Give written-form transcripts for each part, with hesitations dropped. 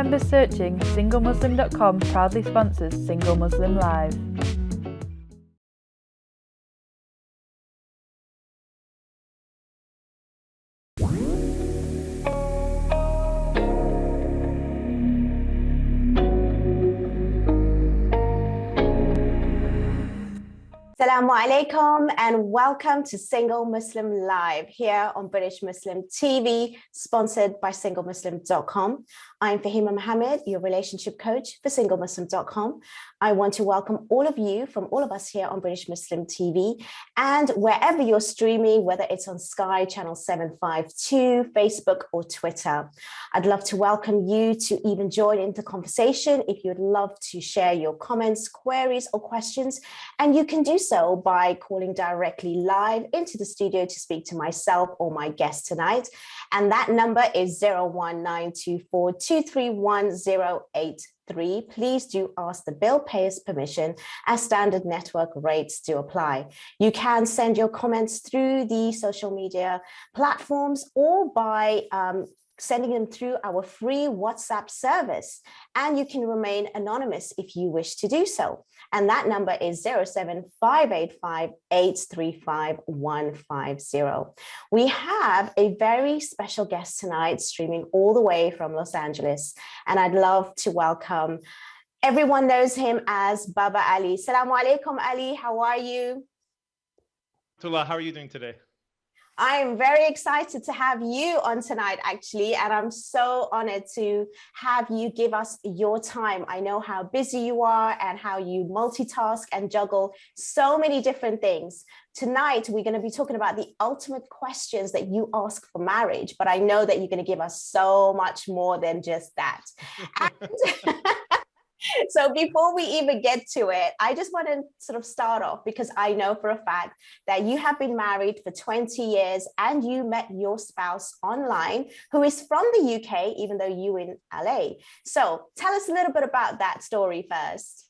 Remember searching singlemuslim.com proudly sponsors Single Muslim Live. Assalamu alaikum and welcome to Single Muslim Live here on British Muslim TV, sponsored by singlemuslim.com. I'm Fahima Mohammed, your relationship coach for singlemuslim.com. I want to welcome all of you from all of us here on British Muslim TV and wherever you're streaming, whether it's on Sky Channel 752, Facebook or Twitter. I'd love to welcome you to even join in the conversation if you'd love to share your comments, queries or questions, and you can do so by calling directly live into the studio to speak to myself or my guest tonight. And that number is 01924231083. Please do ask the bill payer's permission as standard network rates do apply. You can send your comments through the social media platforms or by sending them through our free WhatsApp service. And you can remain anonymous if you wish to do so. And that number is 07585835150. We have a very special guest tonight streaming all the way from Los Angeles. And I'd love to welcome, everyone knows him as Baba Ali. Assalamu alaikum, Ali. How are you? Tullah, how are you doing today? I am very excited to have you on tonight, actually, and I'm so honored to have you give us your time. I know how busy you are and how you multitask and juggle so many different things. Tonight, we're going to be talking about the ultimate questions that you ask for marriage, but I know that you're going to give us so much more than just that. So before we even get to it, I just want to sort of start off because I know for a fact that you have been married for 20 years and you met your spouse online who is from the UK, even though you're in LA. So tell us a little bit about that story first.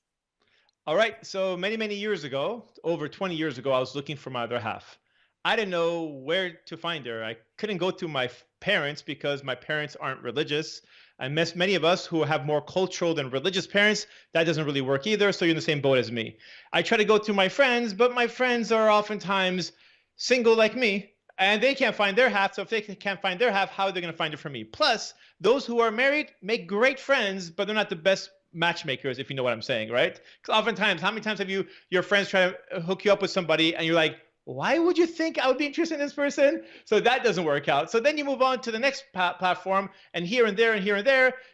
All right. So many years ago, over 20 years ago, I was looking for my other half. I didn't know where to find her. I couldn't go to my parents because my parents aren't religious. I miss many of us who have more cultural than religious parents. That doesn't really work either. So you're in the same boat as me. I try to go to my friends, but my friends are oftentimes single like me, and they can't find their half. So if they can't find their half, how are they going to find it for me? Plus, those who are married make great friends, but they're not the best matchmakers, if you know what I'm saying, right? Because oftentimes, how many times have your friends try to hook you up with somebody, and you're like, why would you think I would be interested in this person? So that doesn't work out. So then you move on to the next platform, and here and there,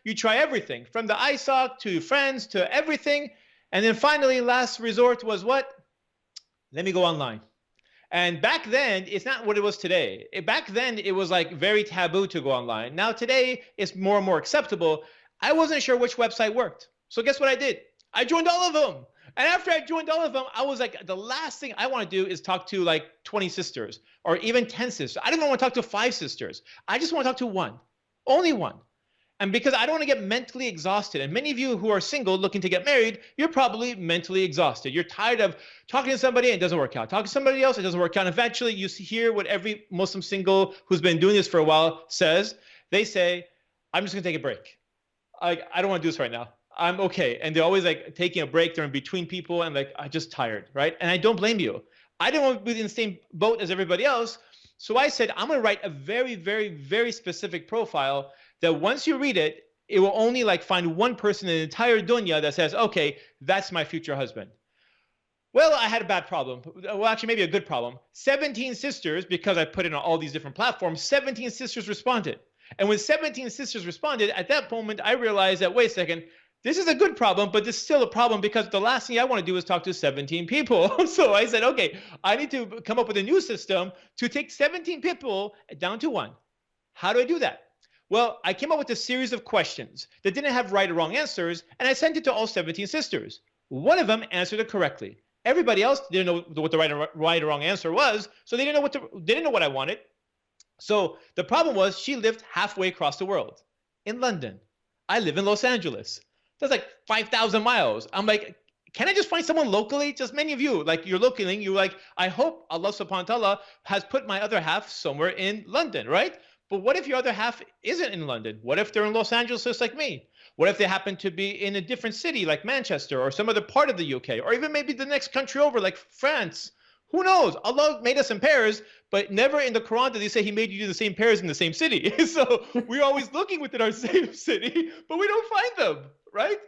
you try everything from the ISOC to friends to everything. And then finally, last resort was what? Let me go online. And back then, it's not what it was today. Back then, it was like very taboo to go online. Now today, it's more and more acceptable. I wasn't sure which website worked. So guess what I did? I joined all of them. And after I joined all of them, I was like, the last thing I want to do is talk to like 20 sisters or even 10 sisters. I don't even want to talk to 5 sisters. I just want to talk to one, only one. And because I don't want to get mentally exhausted. And many of you who are single looking to get married, you're probably mentally exhausted. You're tired of talking to somebody and it doesn't work out. Talking to somebody else, it doesn't work out. And eventually you hear what every Muslim single who's been doing this for a while says. They say, I'm just going to take a break. I don't want to do this right now. I'm okay. And they're always like taking a break. They're in between people and like, I'm just tired, right? And I don't blame you. I didn't want to be in the same boat as everybody else. So I said, I'm going to write a very specific profile that once you read it, it will only like find one person in the entire dunya that says, okay, that's my future husband. Well, I had a bad problem. Well, actually, maybe a good problem. 17 sisters, because I put it on all these different platforms, 17 sisters responded. And when 17 sisters responded, at that moment, I realized that, wait a second, this is a good problem, but this is still a problem because the last thing I want to do is talk to 17 people. So I said, okay, I need to come up with a new system to take 17 people down to one. How do I do that? Well, I came up with a series of questions that didn't have right or wrong answers, and I sent it to all 17 sisters. One of them answered it correctly. Everybody else didn't know what the right or wrong answer was, so they didn't know what I wanted. So the problem was she lived halfway across the world in London. I live in Los Angeles. That's like 5,000 miles. I'm like, can I just find someone locally? Just many of you, like you're locally, you're like, I hope Allah subhanahu wa ta'ala has put my other half somewhere in London, right? But what if your other half isn't in London? What if they're in Los Angeles just like me? What if they happen to be in a different city like Manchester or some other part of the UK, or even maybe the next country over like France? Who knows? Allah made us in pairs, but never in the Quran did he say he made you do the same pairs in the same city. So we're always looking within our same city, but we don't find them, right?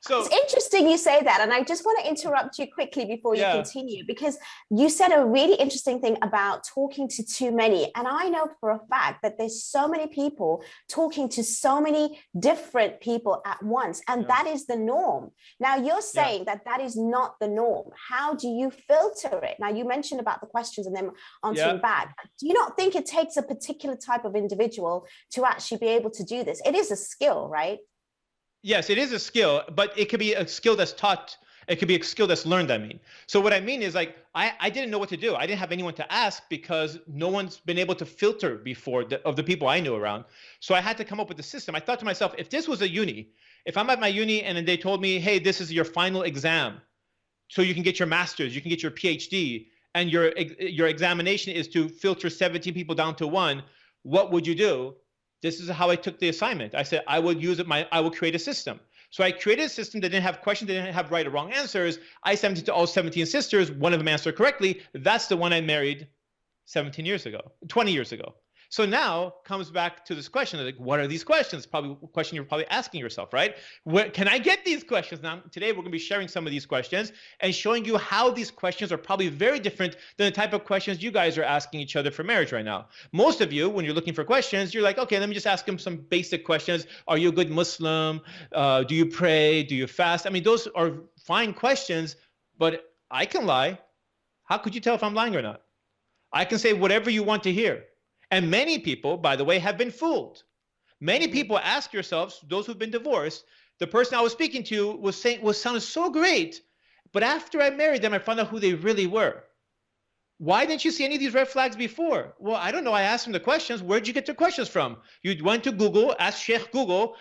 So it's interesting you say that. And I just want to interrupt you quickly before you continue, because you said a really interesting thing about talking to too many. And I know for a fact that there's so many people talking to so many different people at once. And that is the norm. Now you're saying that that is not the norm. How do you filter it? Now you mentioned about the questions and then answering back. Do you not think it takes a particular type of individual to actually be able to do this? It is a skill, right? Yes, it is a skill, but it could be a skill that's taught. It could be a skill that's learned, I mean. So what I mean is like, I didn't know what to do. I didn't have anyone to ask because no one's been able to filter before of the people I knew around. So I had to come up with a system. I thought to myself, if this was a uni, if I'm at my uni and then they told me, hey, this is your final exam, so you can get your master's, you can get your PhD, and your examination is to filter 17 people down to one, what would you do? This is how I took the assignment. I said, I would create a system. So I created a system that didn't have questions, that didn't have right or wrong answers. I sent it to all 17 sisters. One of them answered correctly. That's the one I married 20 years ago. So now comes back to this question, like, what are these questions? Probably a question you're probably asking yourself, right? Where can I get these questions? Now, today we're going to be sharing some of these questions and showing you how these questions are probably very different than the type of questions you guys are asking each other for marriage right now. Most of you, when you're looking for questions, you're like, okay, let me just ask them some basic questions. Are you a good Muslim? Do you pray? Do you fast? I mean, those are fine questions, but I can lie. How could you tell if I'm lying or not? I can say whatever you want to hear. And many people, by the way, have been fooled. Many people ask yourselves, those who've been divorced, the person I was speaking to was sounding so great, but after I married them, I found out who they really were. Why didn't you see any of these red flags before? Well, I don't know. I asked them the questions. Where'd you get the questions from? You went to Google, asked Sheikh Google,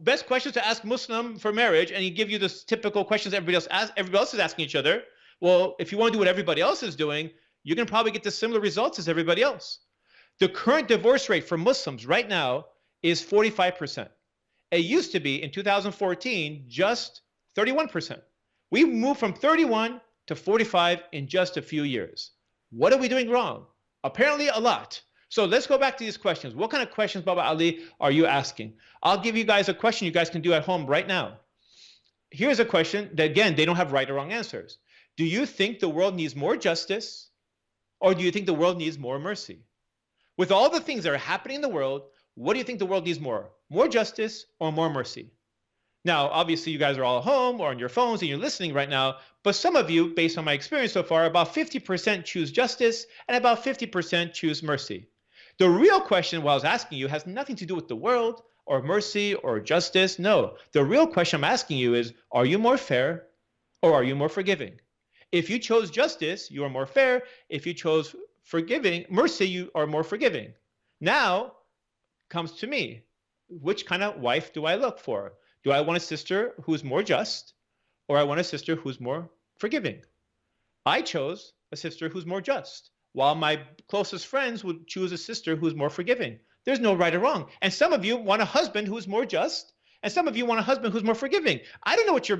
best questions to ask Muslim for marriage, and he give you the typical questions everybody else is asking each other. Well, if you want to do what everybody else is doing, you can probably get the similar results as everybody else. The current divorce rate for Muslims right now is 45%. It used to be in 2014 just 31%. We moved from 31 to 45 in just a few years. What are we doing wrong? Apparently a lot. So let's go back to these questions. What kind of questions, Baba Ali, are you asking? I'll give you guys a question you guys can do at home right now. Here's a question that, again, they don't have right or wrong answers. Do you think the world needs more justice, or do you think the world needs more mercy? With all the things that are happening in the world, what do you think the world needs more? More justice or more mercy? Now, obviously, you guys are all at home or on your phones and you're listening right now, but some of you, based on my experience so far, about 50% choose justice and about 50% choose mercy. The real question what I was asking you has nothing to do with the world or mercy or justice. No, the real question I'm asking you is, are you more fair or are you more forgiving? If you chose justice, you are more fair. If you chose mercy, you are more forgiving. Now comes to me. Which kind of wife do I look for? Do I want a sister who's more just, or I want a sister who's more forgiving? I chose a sister who's more just, while my closest friends would choose a sister who's more forgiving. There's no right or wrong. And some of you want a husband who's more just, and some of you want a husband who's more forgiving. I don't know what's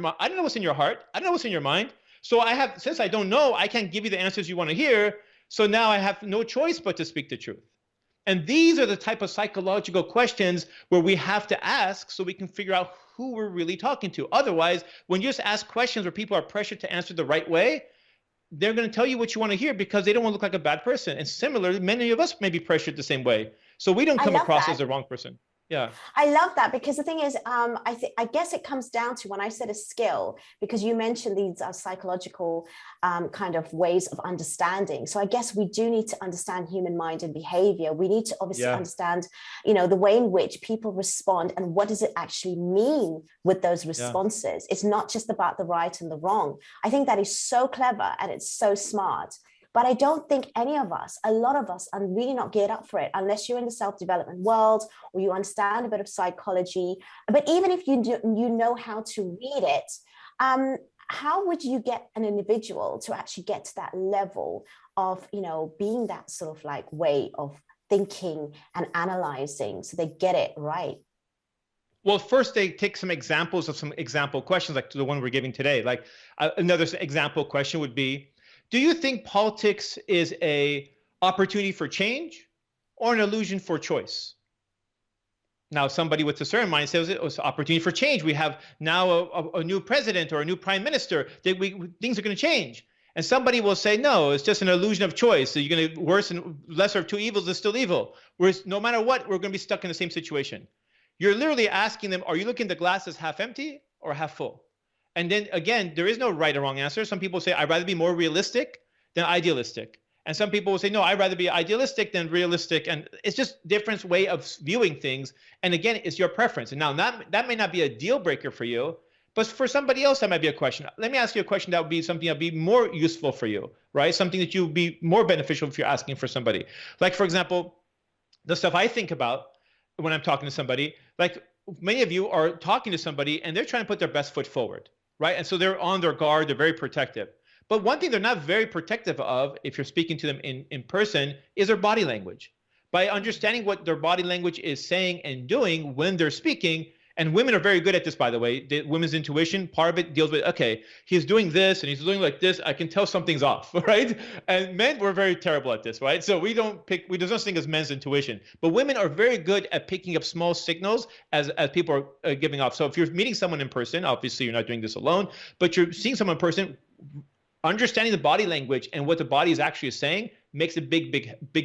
in your heart. I don't know what's in your mind. So since I don't know, I can't give you the answers you want to hear. So now I have no choice but to speak the truth. And these are the type of psychological questions where we have to ask so we can figure out who we're really talking to. Otherwise, when you just ask questions where people are pressured to answer the right way, they're going to tell you what you want to hear because they don't want to look like a bad person. And similarly, many of us may be pressured the same way. So we don't come across as the wrong person. Yeah. I love that, because the thing is, I guess it comes down to when I said a skill, because you mentioned these psychological kind of ways of understanding. So I guess we do need to understand human mind and behavior. We need to obviously understand, the way in which people respond and what does it actually mean with those responses. It's not just about the right and the wrong. I think that is so clever and it's so smart. But I don't think a lot of us are really not geared up for it unless you're in the self-development world or you understand a bit of psychology. But even if you know how to read it, how would you get an individual to actually get to that level of, being that sort of like way of thinking and analyzing so they get it right? Well, first they take some examples of some example questions, like the one we're giving today. Like another example question would be, do you think politics is a opportunity for change or an illusion for choice? Now, somebody with a certain mind says it was an opportunity for change. We have now a new president or a new prime minister. Things are going to change. And somebody will say, no, it's just an illusion of choice. So you're going to worse and lesser of two evils is still evil. Whereas no matter what, we're going to be stuck in the same situation. You're literally asking them, are you looking at the glass as half empty or half full? And then again, there is no right or wrong answer. Some people say, I'd rather be more realistic than idealistic. And some people will say, no, I'd rather be idealistic than realistic. And it's just different way of viewing things. And again, it's your preference. And now that may not be a deal breaker for you, but for somebody else, that might be a question. Let me ask you a question that would be something that would be more useful for you, right? Something that you would be more beneficial if you're asking for somebody. Like, for example, the stuff I think about when I'm talking to somebody, like many of you are talking to somebody and they're trying to put their best foot forward, right? And so they're on their guard, they're very protective. But one thing they're not very protective of, if you're speaking to them in person, is their body language. By understanding what their body language is saying and doing when they're speaking, and women are very good at this, by the way. Women's intuition, part of it deals with, okay, he's doing this and he's doing like this. I can tell something's off, right? And men, we're very terrible at this, right? So there's no such thing as men's intuition. But women are very good at picking up small signals as people are giving off. So if you're meeting someone in person, obviously you're not doing this alone, but you're seeing someone in person, understanding the body language and what the body is actually saying makes a big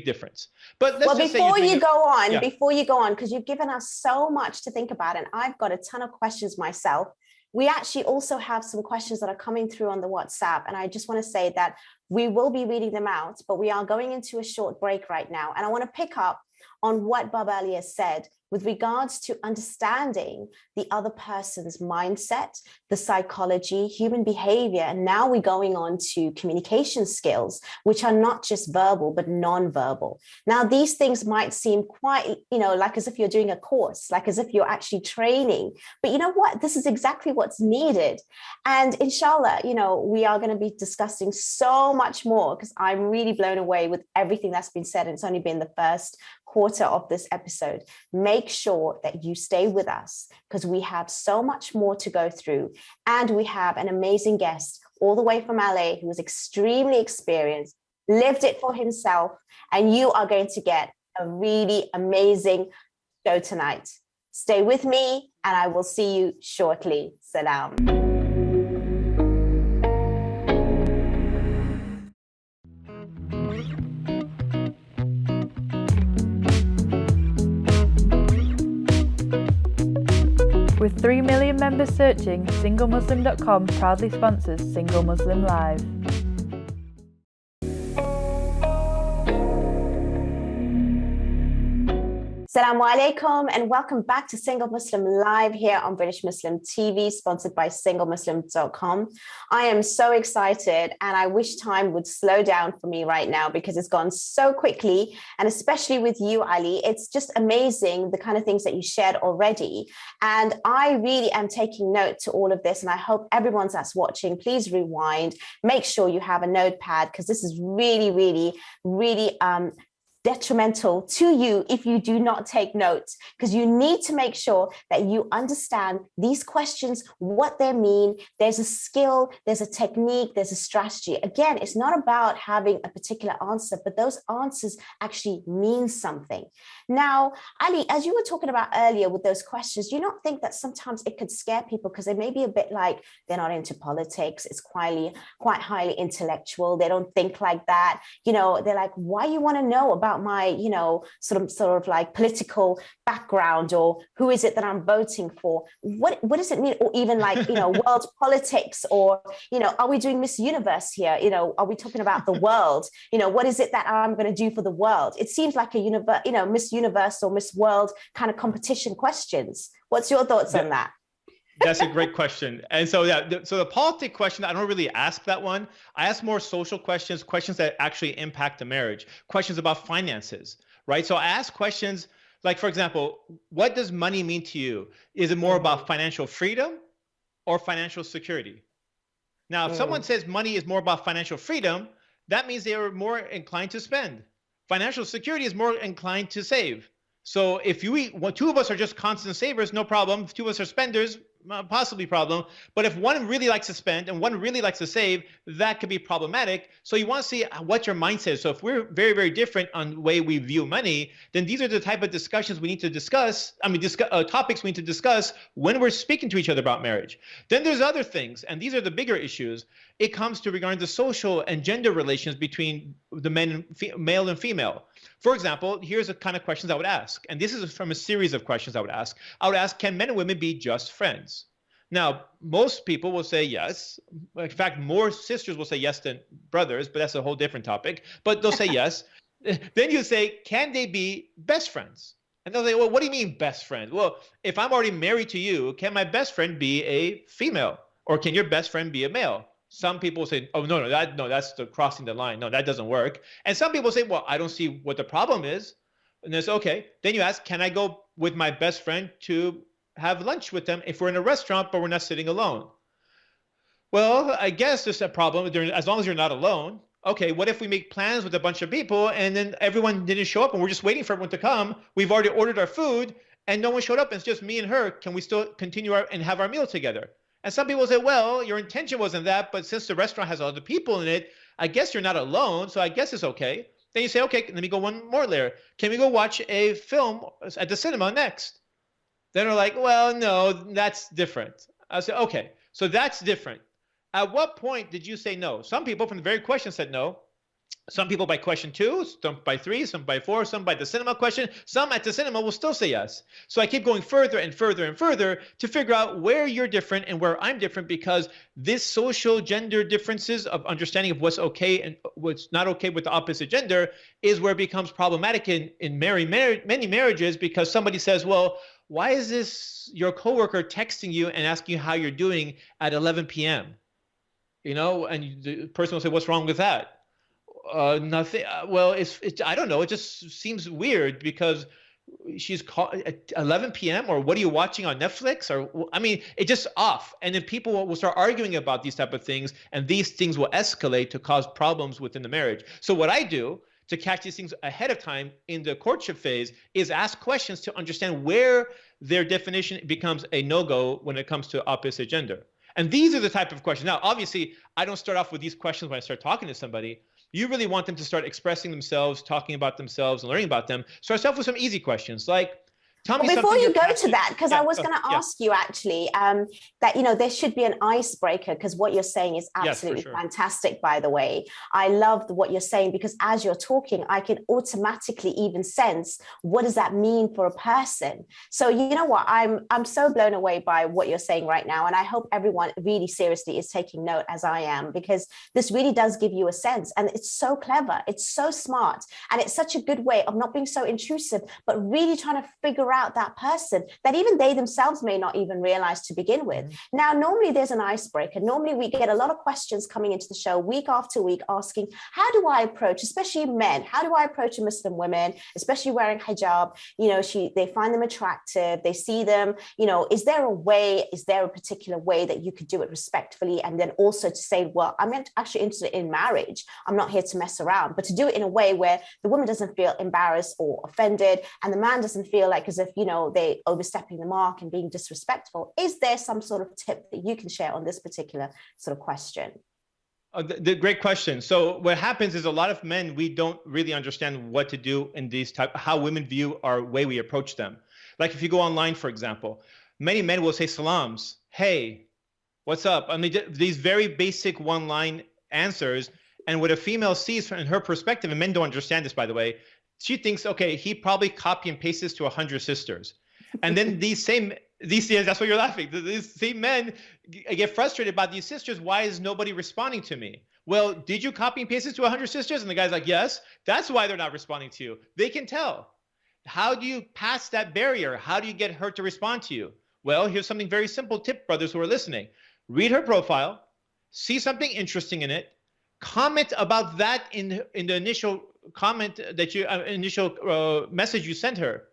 difference. But let's just before you go on, because you've given us so much to think about, and I've got a ton of questions myself. We actually also have some questions that are coming through on the WhatsApp, and I just want to say that we will be reading them out, but we are going into a short break right now, and I want to pick up on what Baba Ali has said with regards to understanding the other person's mindset, the psychology, human behavior, and now we're going on to communication skills, which are not just verbal, but non-verbal. Now, these things might seem quite, like as if you're doing a course, like as if you're actually training, but you know what? This is exactly what's needed. And inshallah, we are going to be discussing so much more because I'm really blown away with everything that's been said. And it's only been the first quarter of this episode. Make sure that you stay with us because we have so much more to go through. And we have an amazing guest all the way from LA who is extremely experienced, lived it for himself, and you are going to get a really amazing show tonight. Stay with me and I will see you shortly. Salam. With 3 million members searching, SingleMuslim.com proudly sponsors Single Muslim Live. Assalamu alaikum and welcome back to Single Muslim Live here on British Muslim TV, sponsored by SingleMuslim.com. I am so excited and I wish time would slow down for me right now because it's gone so quickly, and especially with you, Ali. It's just amazing the kind of things that you shared already. And I really am taking note to all of this, and I hope everyone that's watching, please rewind, make sure you have a notepad because this is really, really, really detrimental to you if you do not take notes, because you need to make sure that you understand these questions, what they mean. There's a skill, there's a technique, there's a strategy. Again, it's not about having a particular answer, but those answers actually mean something. Now, Ali, as you were talking about earlier with those questions, do you not think that sometimes it could scare people because they may be a bit like they're not into politics, it's quite highly intellectual, they don't think like that, they're like, why you want to know about my, sort of like political background, or who is it that I'm voting for? What does it mean? Or even like, world politics, or, are we doing Miss Universe here? Are we talking about the world? What is it that I'm going to do for the world? It seems like a Miss Universe or Miss World kind of competition questions. What's your thoughts on that? That's a great question. And so, so the politic question, I don't really ask that one. I ask more social questions that actually impact the marriage, questions about finances, right? So I ask questions like, for example, what does money mean to you? Is it more about financial freedom or financial security? Now, if someone says money is more about financial freedom, that means they are more inclined to spend. Financial security is more inclined to save. So if two of us are just constant savers, no problem. If two of us are spenders, possibly problem. But if one really likes to spend and one really likes to save, that could be problematic. So you want to see what your mindset is. So if we're very, very different on the way we view money, then these are the type of discussions we need to discuss. Topics we need to discuss when we're speaking to each other about marriage. Then there's other things, and these are the bigger issues. It comes to regarding the social and gender relations between the male and female. For example, here's the kind of questions I would ask. And this is from a series of questions I would ask. I would ask, can men and women be just friends? Now, most people will say yes. In fact, more sisters will say yes than brothers, but that's a whole different topic. But they'll say yes. Then you say, can they be best friends? And they'll say, well, what do you mean best friend? Well, if I'm already married to you, can my best friend be a female? Or can your best friend be a male? Some people say, oh, no, that's the crossing the line. No, that doesn't work. And some people say, well, I don't see what the problem is. And it's okay. Then you ask, can I go with my best friend to have lunch with them if we're in a restaurant, but we're not sitting alone? Well, I guess there's a problem as long as you're not alone. Okay, what if we make plans with a bunch of people and then everyone didn't show up and we're just waiting for everyone to come? We've already ordered our food and no one showed up. And it's just me and her. Can we still continue and have our meal together? And some people say, well, your intention wasn't that, but since the restaurant has other people in it, I guess you're not alone, so I guess it's okay. Then you say, okay, let me go one more layer. Can we go watch a film at the cinema next? Then they're like, well, no, that's different. I say, okay, so that's different. At what point did you say no? Some people from the very question said no. Some people by question 2, some by 3, some by 4, some by the cinema question. Some at the cinema will still say yes. So I keep going further and further and further to figure out where you're different and where I'm different, because this social gender differences of understanding of what's okay and what's not okay with the opposite gender is where it becomes problematic in many marriages, because somebody says, well, why is this your coworker texting you and asking you how you're doing at 11 p.m.? You know, and the person will say, what's wrong with that? Nothing. Well, I don't know. It just seems weird because she's called at 11 p.m. or what are you watching on Netflix? Or I mean, it's just off. And then people will start arguing about these type of things, and these things will escalate to cause problems within the marriage. So what I do to catch these things ahead of time in the courtship phase is ask questions to understand where their definition becomes a no-go when it comes to opposite gender. And these are the type of questions. Now, obviously, I don't start off with these questions when I start talking to somebody. You really want them to start expressing themselves, talking about themselves, and learning about them. Start off with some easy questions like, tell me something. Before you go to that, because I was going to ask you actually that, you know, there should be an icebreaker, because what you're saying is absolutely fantastic, by the way. I love what you're saying, because as you're talking, I can automatically even sense what does that mean for a person. So, you know what, I'm so blown away by what you're saying right now. And I hope everyone really seriously is taking note, as I am, because this really does give you a sense. And it's so clever. It's so smart. And it's such a good way of not being so intrusive, but really trying to figure out that person that even they themselves may not even realize to begin with. Now, normally there's an icebreaker. Normally we get a lot of questions coming into the show week after week asking, how do I approach, especially men, how do I approach a Muslim women, especially wearing hijab? You know, they find them attractive, they see them, you know, is there a particular way that you could do it respectfully? And then also to say, well, I'm actually interested in marriage. I'm not here to mess around, but to do it in a way where the woman doesn't feel embarrassed or offended, and the man doesn't feel like as if, you know, they overstepping the mark and being disrespectful. Is there some sort of tip that you can share on this particular sort of question? The great question. So what happens is a lot of men, we don't really understand what to do in these how women view our way we approach them. Like if you go online, for example, many men will say salams, hey, what's up? I mean, these very basic one-line answers. And what a female sees from her perspective, and men don't understand this, by the way, she thinks, okay, he probably copy and paste this to 100 sisters. And then these that's why you're laughing. These same men get frustrated about these sisters. Why is nobody responding to me? Well, did you copy and paste this to 100 sisters? And the guy's like, yes. That's why they're not responding to you. They can tell. How do you pass that barrier? How do you get her to respond to you? Well, here's something very simple tip, brothers who are listening. Read her profile, see something interesting in it, comment about that in the initial comment that you message you sent her.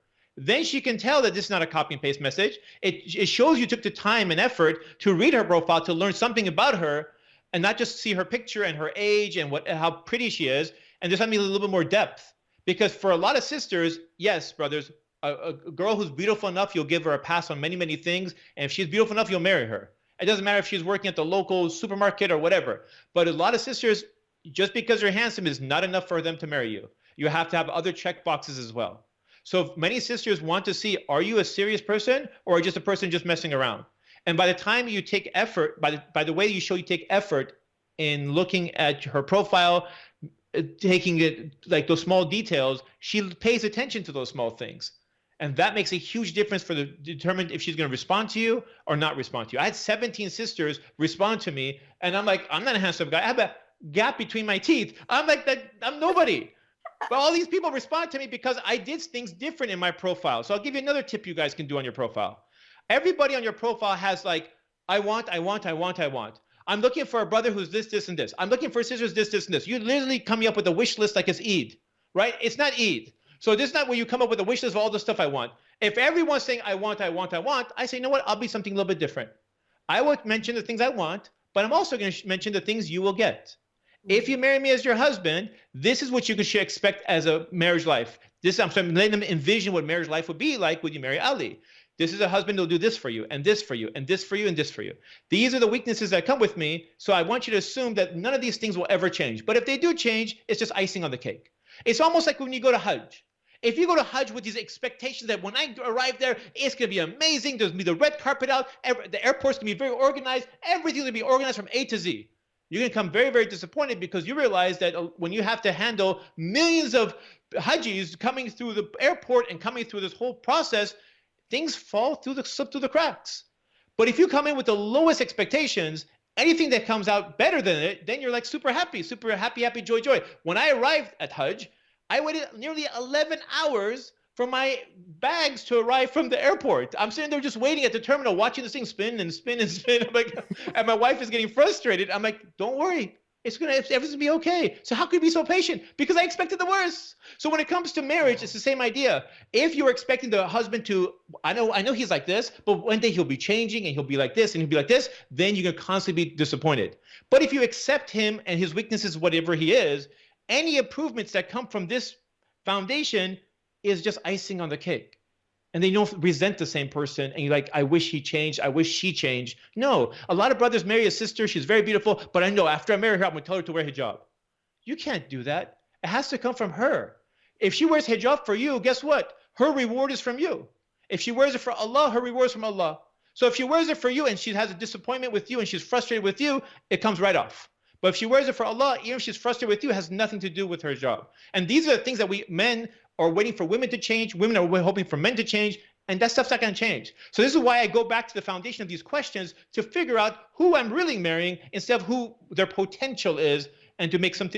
Then she can tell that this is not a copy and paste message. It shows you took the time and effort to read her profile, to learn something about her, and not just see her picture and her age and how pretty she is. And there's something a little bit more depth. Because for a lot of sisters, yes, brothers, A girl who's beautiful enough, you'll give her a pass on many, many things. And if she's beautiful enough, you'll marry her. It doesn't matter if she's working at the local supermarket or whatever. But a lot of sisters, just because you're handsome is not enough for them to marry you. You have to have other check boxes as well. So many sisters want to see, are you a serious person or just a person just messing around? And by the time you take effort, by the way you show you take effort in looking at her profile, taking it like those small details, she pays attention to those small things. And that makes a huge difference for the determine if she's going to respond to you or not respond to you. I had 17 sisters respond to me, and I'm like, I'm not a handsome guy. I have a gap between my teeth. I'm like that. I'm nobody. But all these people respond to me because I did things different in my profile. So I'll give you another tip you guys can do on your profile. Everybody on your profile has like, I want. I'm looking for a brother who's this, and this. I'm looking for sisters this, and this. You literally coming up with a wish list like it's Eid, right? It's not Eid. So this is not where you come up with a wish list of all the stuff I want. If everyone's saying I want, I say, you know what? I'll be something a little bit different. I would mention the things I want, but I'm also going to mention the things you will get. If you marry me as your husband, this is what you should expect as a marriage life. I'm letting them envision what marriage life would be like when you marry Ali. This is a husband who'll do this for you, and this for you, and this for you, and this for you. These are the weaknesses that come with me, so I want you to assume that none of these things will ever change. But if they do change, it's just icing on the cake. It's almost like when you go to Hajj. If you go to Hajj with these expectations that when I arrive there, it's going to be amazing, there's going to be the red carpet out, the airport's going to be very organized, everything's going to be organized from A to Z. You're going to come very, very disappointed because you realize that when you have to handle millions of Hajjis coming through the airport and coming through this whole process, things slip through the cracks. But if you come in with the lowest expectations, anything that comes out better than it, then you're like super happy, joy, joy. When I arrived at Hajj, I waited nearly 11 hours for my bags to arrive from the airport. I'm sitting there just waiting at the terminal, watching this thing spin and spin and spin. I'm like, and my wife is getting frustrated. I'm like, don't worry. Everything's gonna be okay. So how could you be so patient? Because I expected the worst. So when it comes to marriage, it's the same idea. If you're expecting the husband to, I know he's like this, but one day he'll be changing and he'll be like this and he'll be like this, then you're gonna constantly be disappointed. But if you accept him and his weaknesses, whatever he is, any improvements that come from this foundation is just icing on the cake. And they don't resent the same person and you're like, I wish he changed, I wish she changed. No, a lot of brothers marry a sister, she's very beautiful, but I know after I marry her, I'm gonna tell her to wear hijab. You can't do that. It has to come from her. If she wears hijab for you, guess what? Her reward is from you. If she wears it for Allah, her reward is from Allah. So if she wears it for you and she has a disappointment with you and she's frustrated with you, it comes right off. But if she wears it for Allah, even if she's frustrated with you, it has nothing to do with her hijab. And these are the things that men are waiting for women to change. Women are hoping for men to change. And that stuff's not going to change. So this is why I go back to the foundation of these questions to figure out who I'm really marrying instead of who their potential is and to make some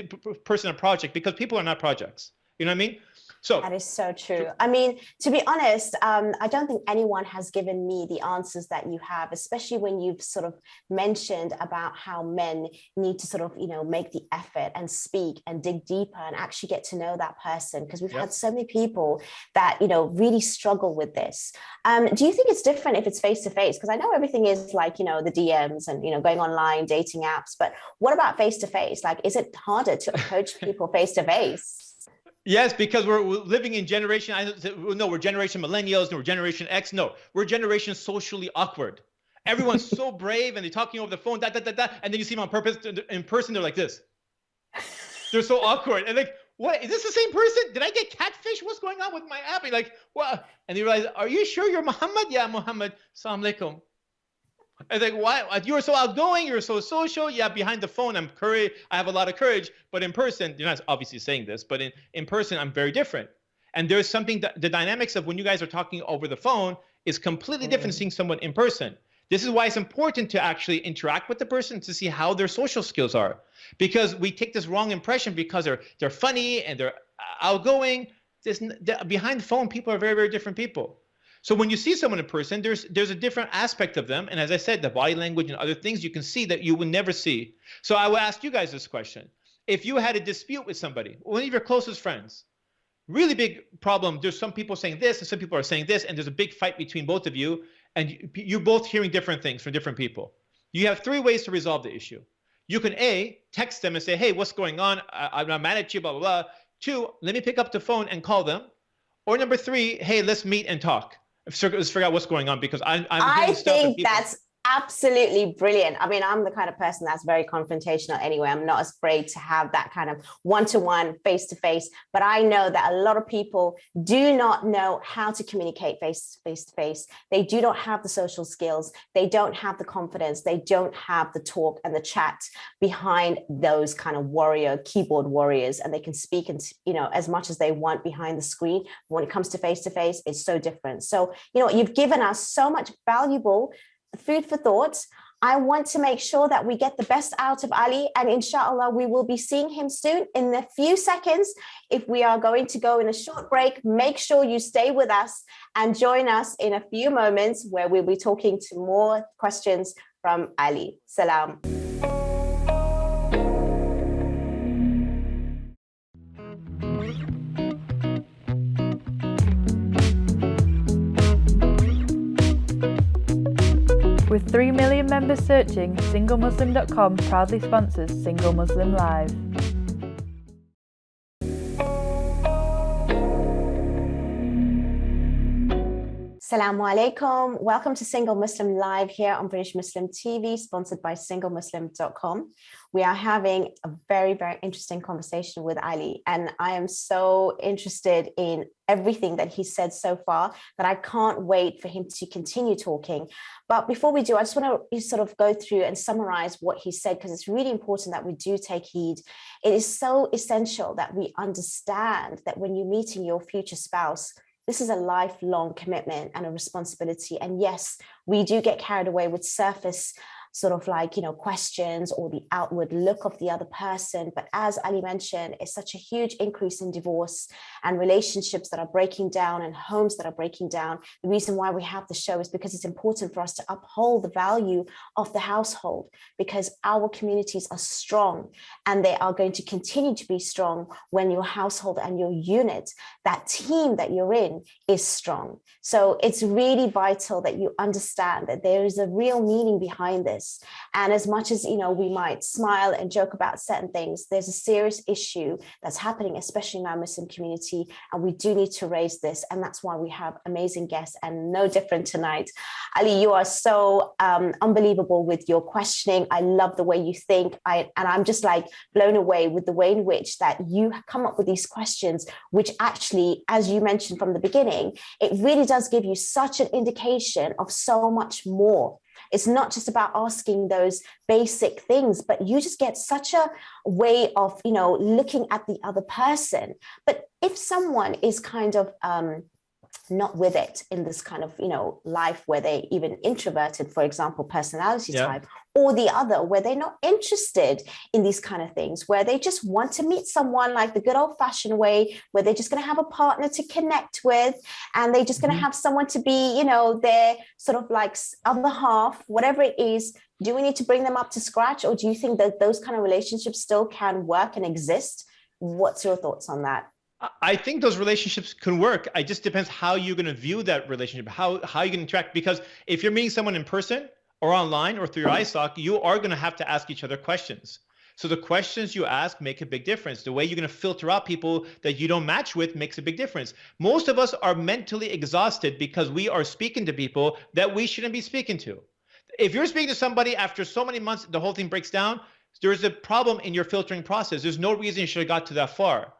person a project, because people are not projects. You know what I mean? So that is so true. I mean, to be honest, I don't think anyone has given me the answers that you have, especially when you've sort of mentioned about how men need to sort of, make the effort and speak and dig deeper and actually get to know that person. Because we've had so many people that, really struggle with this. Do you think it's different if it's face-to-face? Because I know everything is like, the DMs and, going online, dating apps. But what about face-to-face? Like, is it harder to approach people face-to-face? Yes, because we're living in generation, we're generation millennials, and we're generation X. No, we're generation socially awkward. Everyone's so brave and they're talking over the phone, and then you see them in person, they're like this. They're so awkward. And like, what, is this the same person? Did I get catfish? What's going on with my app? And like, what? And they realize, are you sure you're Muhammad? Yeah, Muhammad. Assalamu alaikum. I was like, why? You were so outgoing, you're so social. Yeah, behind the phone, I have a lot of courage. But in person, you're not obviously saying this, but in person, I'm very different. And there's something that the dynamics of when you guys are talking over the phone is completely different seeing someone in person. This is why it's important to actually interact with the person to see how their social skills are. Because we take this wrong impression because they're funny and they're outgoing. Behind the phone, people are very, very different people. So when you see someone in person, there's a different aspect of them. And as I said, the body language and other things you can see that you would never see. So I will ask you guys this question. If you had a dispute with somebody, one of your closest friends, really big problem, there's some people saying this and some people are saying this, and there's a big fight between both of you, and you're both hearing different things from different people. You have three ways to resolve the issue. You can A, text them and say, hey, what's going on? I'm not mad at you, blah, blah, blah. Two, let me pick up the phone and call them. Or number three, hey, let's meet and talk. Let's figure out what's going on, because I'm I hearing stuff and think people. that's absolutely brilliant. I mean, I'm the kind of person that's very confrontational anyway. I'm not afraid to have that kind of one-to-one, face-to-face, but I know that a lot of people do not know how to communicate face-to-face. They do not have the social skills. They don't have the confidence. They don't have the talk and the chat behind those kind of keyboard warriors, and they can speak and, as much as they want behind the screen. When it comes to face-to-face, it's so different. So, you've given us so much valuable food for thought. I want to make sure that we get the best out of Ali, and inshallah, we will be seeing him soon in a few seconds. If we are going to go in a short break, make sure you stay with us and join us in a few moments where we'll be talking to more questions from Ali. Salam. With 3 million members searching, SingleMuslim.com proudly sponsors Single Muslim Live. Assalamu alaikum. Welcome to Single Muslim Live here on British Muslim TV, sponsored by SingleMuslim.com. We are having a very, very interesting conversation with Ali, and I am so interested in everything that he said so far that I can't wait for him to continue talking. But before we do, I just want to sort of go through and summarize what he said, because it's really important that we do take heed. It is so essential that we understand that when you're meeting your future spouse, this is a lifelong commitment and a responsibility. And yes, we do get carried away with surface sort of questions or the outward look of the other person. But as Ali mentioned, it's such a huge increase in divorce and relationships that are breaking down and homes that are breaking down. The reason why we have the show is because it's important for us to uphold the value of the household, because our communities are strong and they are going to continue to be strong when your household and your unit, that team that you're in, is strong. So it's really vital that you understand that there is a real meaning behind this. And as much as, we might smile and joke about certain things, there's a serious issue that's happening, especially in our Muslim community. And we do need to raise this. And that's why we have amazing guests, and no different tonight. Ali, you are so unbelievable with your questioning. I love the way you think. And I'm just blown away with the way in which that you come up with these questions, which actually, as you mentioned from the beginning, it really does give you such an indication of so much more. It's not just about asking those basic things, but you just get such a way of, looking at the other person. But if someone is kind of not with it in this kind of, life where they even introverted, for example, personality type, or the other, where they're not interested in these kind of things, where they just want to meet someone like the good old fashioned way, where they're just going to have a partner to connect with, and they're just going to have someone to be, their sort of other half, whatever it is. Do we need to bring them up to scratch, or do you think that those kind of relationships still can work and exist? What's your thoughts on that? I think those relationships can work. It just depends how you're going to view that relationship, how you can interact. Because if you're meeting someone in person or online or through your iStock, you are going to have to ask each other questions. So the questions you ask make a big difference. The way you're going to filter out people that you don't match with makes a big difference. Most of us are mentally exhausted because we are speaking to people that we shouldn't be speaking to. If you're speaking to somebody after so many months, the whole thing breaks down, there's a problem in your filtering process. There's no reason you should have got to that far.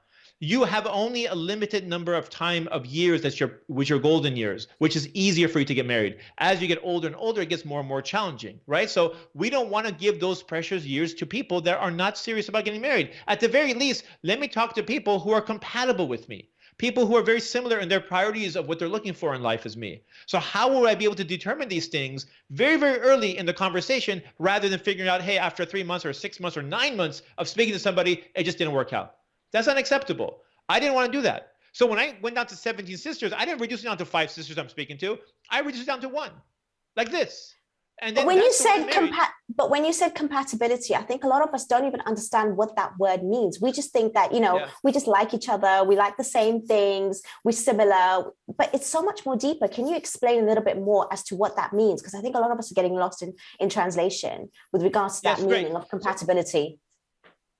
You have only a limited number of years that's your golden years, which is easier for you to get married. As you get older and older, it gets more and more challenging, right? So we don't want to give those precious years to people that are not serious about getting married. At the very least, let me talk to people who are compatible with me, people who are very similar in their priorities of what they're looking for in life as me. So how will I be able to determine these things very, very early in the conversation, rather than figuring out, hey, after 3 months or 6 months or 9 months of speaking to somebody, it just didn't work out. That's unacceptable. I didn't want to do that. So when I went down to 17 sisters, I didn't reduce it down to 5 sisters I'm speaking to. I reduced it down to 1, like this. And then when you said compatibility, I think a lot of us don't even understand what that word means. We just think that, we just like each other. We like the same things. We're similar, but it's so much more deeper. Can you explain a little bit more as to what that means? Because I think a lot of us are getting lost in translation with regards to that meaning of compatibility.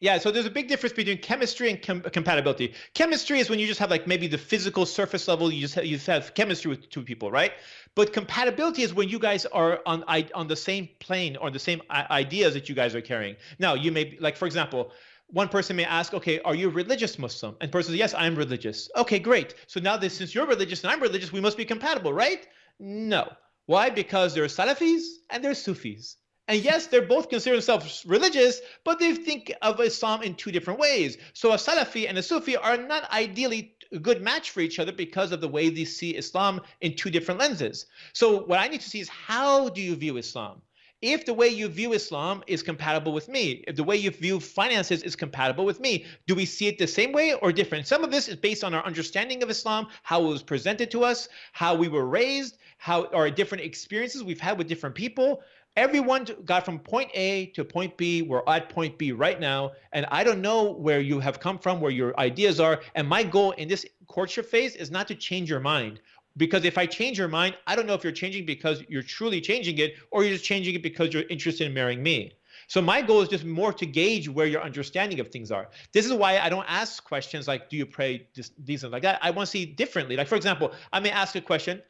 Yeah, so there's a big difference between chemistry and compatibility. Chemistry is when you just have like maybe the physical surface level, you just have chemistry with two people, right? But compatibility is when you guys are on the same plane or the same ideas that you guys are carrying. Now, you may, like, for example, one person may ask, okay, are you a religious Muslim? And the person says, yes, I'm religious. Okay, great. So now that since you're religious and I'm religious, we must be compatible, right? No. Why? Because there are Salafis and there are Sufis. And yes, they're both consider themselves religious, but they think of Islam in two different ways. So a Salafi and a Sufi are not ideally a good match for each other because of the way they see Islam in two different lenses. So what I need to see is, how do you view Islam? If the way you view Islam is compatible with me, if the way you view finances is compatible with me, do we see it the same way or different? Some of this is based on our understanding of Islam, how it was presented to us, how we were raised, how our different experiences we've had with different people. Everyone got from point A to point B. We're at point B right now. And I don't know where you have come from, where your ideas are. And my goal in this courtship phase is not to change your mind. Because if I change your mind, I don't know if you're changing because you're truly changing it, or you're just changing it because you're interested in marrying me. So my goal is just more to gauge where your understanding of things are. This is why I don't ask questions like, do you pray these and like that? I want to see differently. Like, for example, I may ask a question.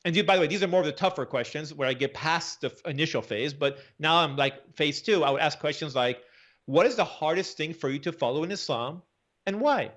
And by the way, these are more of the tougher questions where I get past the initial phase. But now I'm like phase 2. I would ask questions like, what is the hardest thing for you to follow in Islam and why?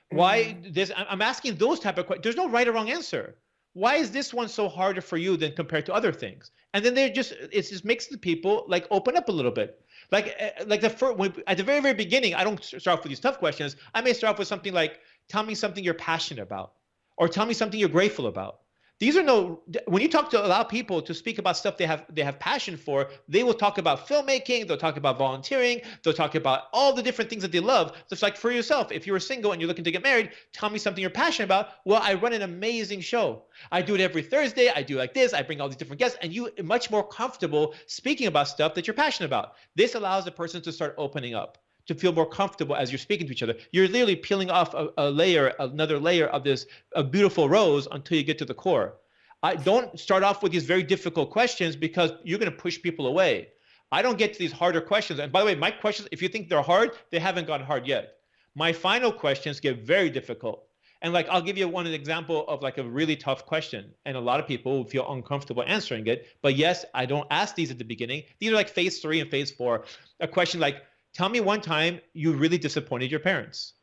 Why this? I'm asking those type of questions. There's no right or wrong answer. Why is this one so harder for you than compared to other things? And then it just makes the people like open up a little bit. Like at the very, very beginning, I don't start off with these tough questions. I may start off with something like, tell me something you're passionate about, or tell me something you're grateful about. These are when you talk to a lot of people to speak about stuff they have passion for, they will talk about filmmaking, they'll talk about volunteering, they'll talk about all the different things that they love. Just like for yourself, if you're single and you're looking to get married, tell me something you're passionate about. Well, I run an amazing show. I do it every Thursday. I do like this. I bring all these different guests, and you are much more comfortable speaking about stuff that you're passionate about. This allows the person to start opening up, to feel more comfortable as you're speaking to each other. You're literally peeling off another layer of this beautiful rose until you get to the core. I don't start off with these very difficult questions because you're going to push people away. I don't get to these harder questions. And by the way, my questions, if you think they're hard, they haven't gotten hard yet. My final questions get very difficult. And like, I'll give you one example of like a really tough question. And a lot of people will feel uncomfortable answering it. But yes, I don't ask these at the beginning. These are like phase 3 and phase 4. A question like, tell me one time you really disappointed your parents,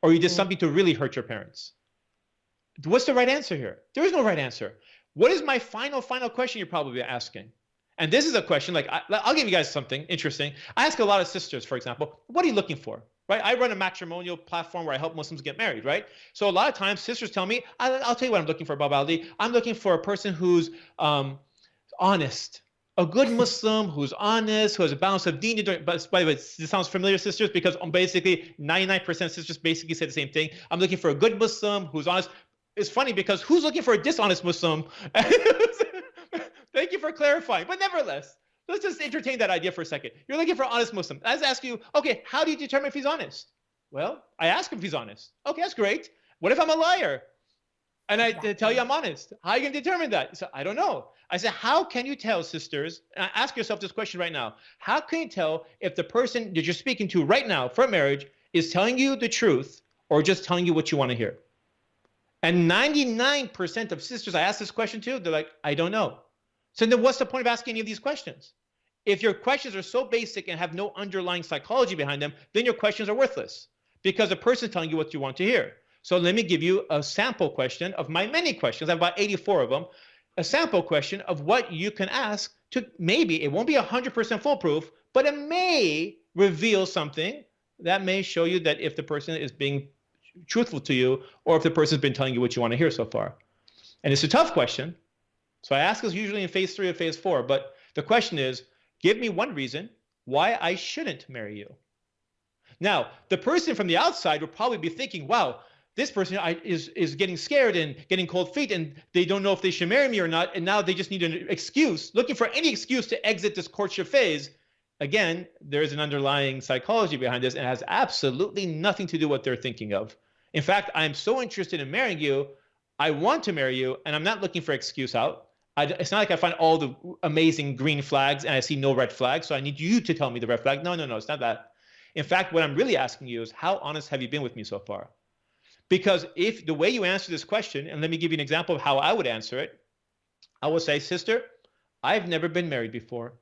or you did something to really hurt your parents. What's the right answer here? There is no right answer. What is my final question you're probably asking? And this is a question, like, I'll give you guys something interesting. I ask a lot of sisters, for example, what are you looking for, right? I run a matrimonial platform where I help Muslims get married, right? So a lot of times sisters tell me, I'll tell you what I'm looking for, Baba Ali. I'm looking for a person who's honest, a good Muslim who's honest, who has a balance of deen. But by the way, this sounds familiar, sisters, because basically 99% of sisters basically say the same thing. I'm looking for a good Muslim who's honest. It's funny because who's looking for a dishonest Muslim? Thank you for clarifying. But nevertheless, let's just entertain that idea for a second. You're looking for an honest Muslim. I just ask you, okay, how do you determine if he's honest? Well, I ask him if he's honest. Okay, that's great. What if I'm a liar? And I tell you I'm honest. How are you going to determine that? So I don't know. I said, how can you tell, sisters? And ask yourself this question right now. How can you tell if the person that you're speaking to right now for marriage is telling you the truth or just telling you what you want to hear? And 99% of sisters I ask this question to, they're like, I don't know. So then what's the point of asking any of these questions? If your questions are so basic and have no underlying psychology behind them, then your questions are worthless because the person's telling you what you want to hear. So let me give you a sample question of my many questions. I have about 84 of them. A sample question of what you can ask to maybe, it won't be 100% foolproof, but it may reveal something that may show you that if the person is being truthful to you, or if the person's been telling you what you want to hear so far. And it's a tough question. So I ask this usually in phase 3 or phase 4, but the question is, give me one reason why I shouldn't marry you. Now, the person from the outside will probably be thinking, wow, this person is getting scared and getting cold feet, and they don't know if they should marry me or not, and now they just need an excuse, looking for any excuse to exit this courtship phase. Again, there's an underlying psychology behind this, and it has absolutely nothing to do with what they're thinking of. In fact, I'm so interested in marrying you, I want to marry you, and I'm not looking for excuse out. It's not like I find all the amazing green flags and I see no red flags, so I need you to tell me the red flag. No, it's not that. In fact, what I'm really asking you is, how honest have you been with me so far? Because if the way you answer this question, and let me give you an example of how I would answer it, I will say, sister, I've never been married before.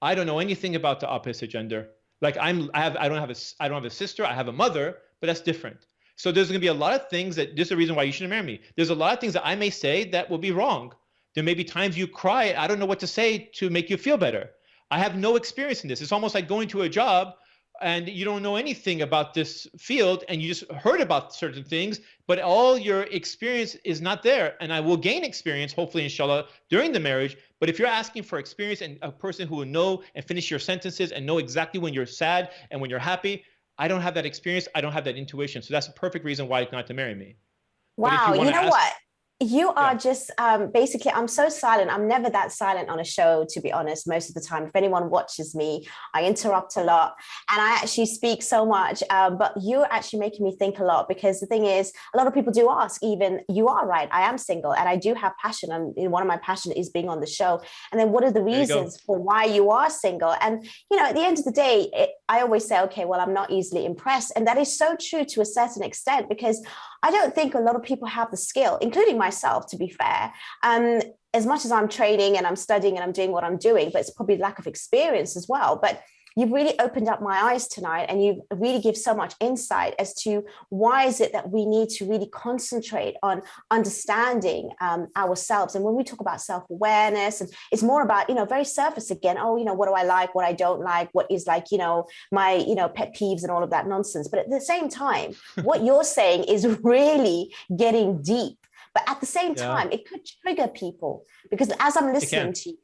I don't know anything about the opposite gender. Like I don't have a sister, I have a mother, but that's different. So there's going to be a lot of things that, this is the reason why you shouldn't marry me. There's a lot of things that I may say that will be wrong. There may be times you cry, I don't know what to say to make you feel better. I have no experience in this. It's almost like going to a job and you don't know anything about this field and you just heard about certain things, but all your experience is not there. And I will gain experience, hopefully, inshallah, during the marriage. But if you're asking for experience and a person who will know and finish your sentences and know exactly when you're sad and when you're happy, I don't have that experience. I don't have that intuition. So that's a perfect reason why not to marry me. Wow, you know what? You are just basically, I'm so silent. I'm never that silent on a show, to be honest, most of the time. If anyone watches me, I interrupt a lot and I actually speak so much, but you're actually making me think a lot, because the thing is, a lot of people do ask, even, you are right, I am single and I do have passion. And one of my passion is being on the show. And then what are the reasons for why you are single? And, you know, at the end of the day, I always say, okay, well, I'm not easily impressed. And that is so true to a certain extent, because I don't think a lot of people have the skill, including myself, to be fair. As much as I'm training and I'm studying and I'm doing what I'm doing, but it's probably lack of experience as well. But you've really opened up my eyes tonight, and you really give so much insight as to why is it that we need to really concentrate on understanding ourselves. And when we talk about self-awareness, and it's more about, you know, very surface again, oh, you know, what do I like, what I don't like, what is like, you know, my, you know, pet peeves and all of that nonsense. But at the same time, what you're saying is really getting deep. But at the same time, it could trigger people, because as I'm listening to you,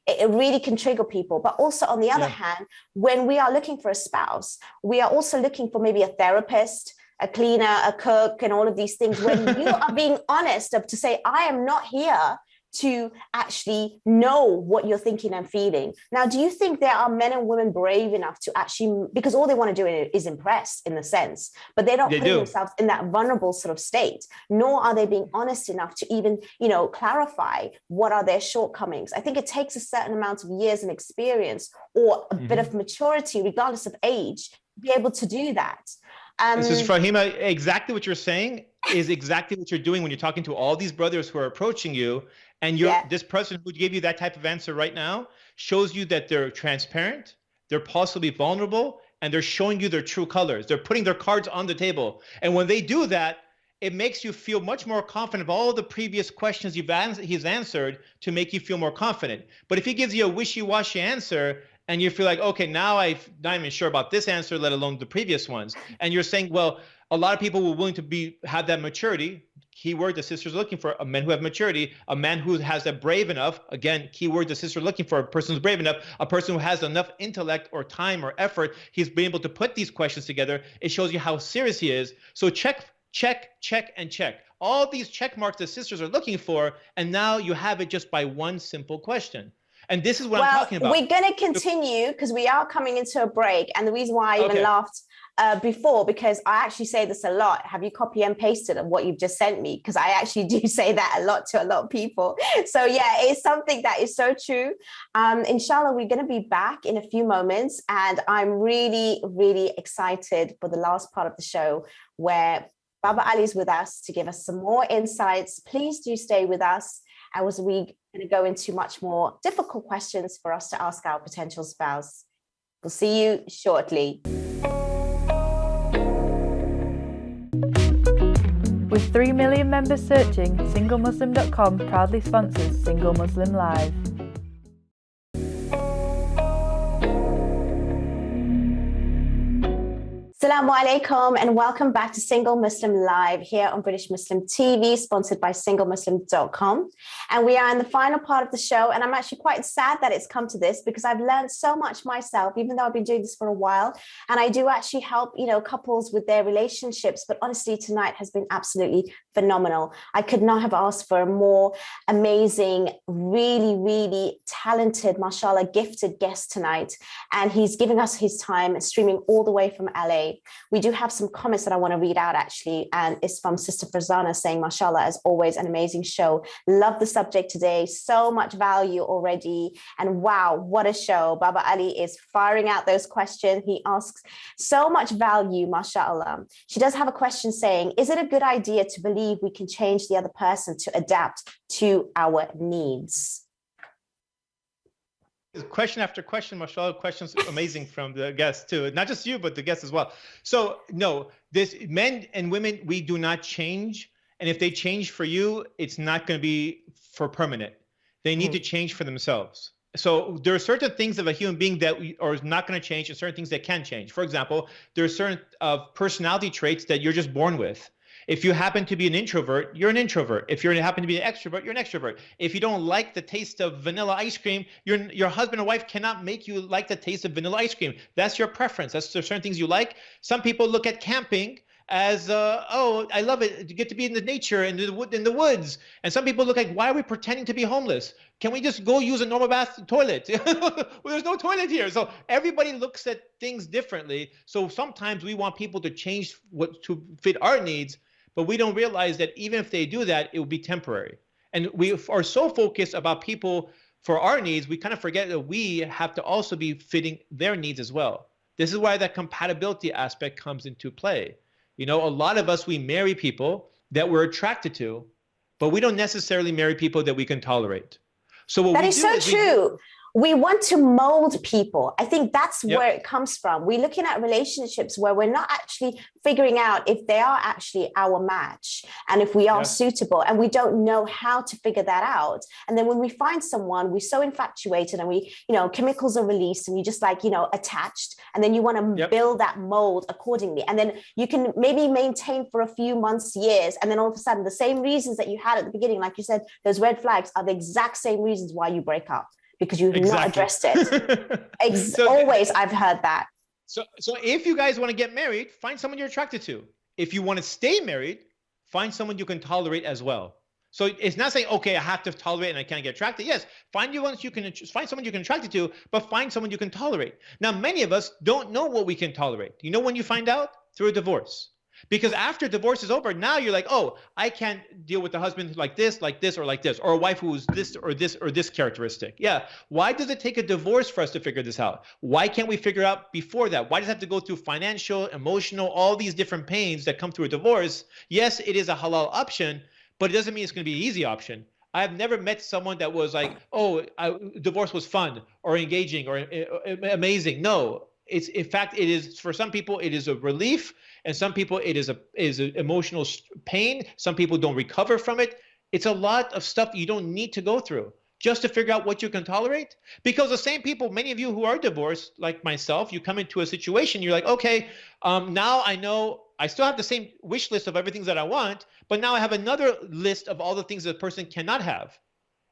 it really can trigger people. But also on the other hand, when we are looking for a spouse, we are also looking for maybe a therapist, a cleaner, a cook, and all of these things. When you are being honest to say, I am not here to actually know what you're thinking and feeling. Now, do you think there are men and women brave enough to actually, because all they want to do is impress in the sense, but they're not putting themselves in that vulnerable sort of state, nor are they being honest enough to even, you know, clarify what are their shortcomings. I think it takes a certain amount of years and experience, or a bit of maturity, regardless of age, to be able to do that. This is Fahima, exactly what you're saying is exactly what you're doing when you're talking to all these brothers who are approaching you. And this person who gave you that type of answer right now shows you that they're transparent, they're possibly vulnerable, and they're showing you their true colors. They're putting their cards on the table. And when they do that, it makes you feel much more confident of all the previous questions he's answered to make you feel more confident. But if he gives you a wishy-washy answer, and you feel like, okay, now I'm not even sure about this answer, let alone the previous ones. And you're saying, well, a lot of people were willing to have that maturity. Keyword the sister's looking for, a man who have maturity, a man who has that brave enough. Again, keyword the sister looking for, a person who's brave enough, a person who has enough intellect or time or effort. He's been able to put these questions together. It shows you how serious he is. So check, and check. All these check marks the sisters are looking for, and now you have it just by one simple question. And this is what I'm talking about. We're going to continue because we are coming into a break. And the reason why I even laughed before, because I actually say this a lot. Have you copy and pasted of what you've just sent me? Because I actually do say that a lot to a lot of people. So yeah, it's something that is so true. Inshallah, we're going to be back in a few moments. And I'm really, really excited for the last part of the show where Baba Ali is with us to give us some more insights. Please do stay with us as we going to go into much more difficult questions for us to ask our potential spouse. We'll see you shortly. With 3 million members searching, SingleMuslim.com proudly sponsors Single Muslim Live. Assalamu alaikum and welcome back to Single Muslim Live here on British Muslim TV, sponsored by SingleMuslim.com. And we are in the final part of the show, and I'm actually quite sad that it's come to this because I've learned so much myself, even though I've been doing this for a while. And I do actually help, couples with their relationships. But honestly, tonight has been absolutely phenomenal. I could not have asked for a more amazing, really, really talented, mashallah, gifted guest tonight. And he's giving us his time, streaming all the way from LA. We do have some comments that I want to read out actually, and it's from Sister Farzana saying, mashallah, as always, an amazing show. Love the subject today. So much value already. And wow, what a show. Baba Ali is firing out those questions. He asks so much value, mashallah. She does have a question saying, is it a good idea to believe we can change the other person to adapt to our needs? Question after question, mashallah, questions amazing from the guests too. Not just you, but the guests as well. So no, this men and women, we do not change. And if they change for you, it's not going to be for permanent. They need to change for themselves. So there are certain things of a human being that are not going to change, and certain things that can change. For example, there are certain personality traits that you're just born with. If you happen to be an introvert, you're an introvert. If you happen to be an extrovert, you're an extrovert. If you don't like the taste of vanilla ice cream, your husband or wife cannot make you like the taste of vanilla ice cream. That's your preference. There's certain things you like. Some people look at camping as, oh, I love it. You get to be in the nature and in the woods. And some people look like, why are we pretending to be homeless? Can we just go use a normal bath toilet? Well, there's no toilet here. So everybody looks at things differently. So sometimes we want people to change to fit our needs, but we don't realize that even if they do that, it will be temporary. And we are so focused about people for our needs, we kind of forget that we have to also be fitting their needs as well. This is why that compatibility aspect comes into play. You know, a lot of us, we marry people that we're attracted to, but we don't necessarily marry people that we can tolerate. So what that is so true. We want to mold people. I think that's where it comes from. We're looking at relationships where we're not actually figuring out if they are actually our match and if we are suitable, and we don't know how to figure that out. And then when we find someone, we're so infatuated and we, you know, chemicals are released and you just like, you know, attached, and then you want to build that mold accordingly. And then you can maybe maintain for a few months, years, and then all of a sudden the same reasons that you had at the beginning, like you said, those red flags are the exact same reasons why you break up. Because you've not addressed it. Always, I've heard that. So if you guys want to get married, find someone you're attracted to. If you want to stay married, find someone you can tolerate as well. So it's not saying, okay, I have to tolerate and I can't get attracted. Yes, find someone you can attracted to, but find someone you can tolerate. Now, many of us don't know what we can tolerate. You know when you find out? Through a divorce. Because after divorce is over, now you're like, oh, I can't deal with a husband like this, or like this, or a wife who's this or this or this characteristic. Yeah. Why does it take a divorce for us to figure this out? Why can't we figure out before that? Why does it have to go through financial, emotional, all these different pains that come through a divorce? Yes, it is a halal option, but it doesn't mean it's going to be an easy option. I've never met someone that was like, oh, divorce was fun or engaging or amazing. No. In fact, it is, for some people, it is a relief, and some people it is an emotional pain. Some people don't recover from it. It's a lot of stuff you don't need to go through just to figure out what you can tolerate. Because the same people, many of you who are divorced, like myself, you come into a situation, you're like, okay, now I know I still have the same wish list of everything that I want, but now I have another list of all the things that a person cannot have.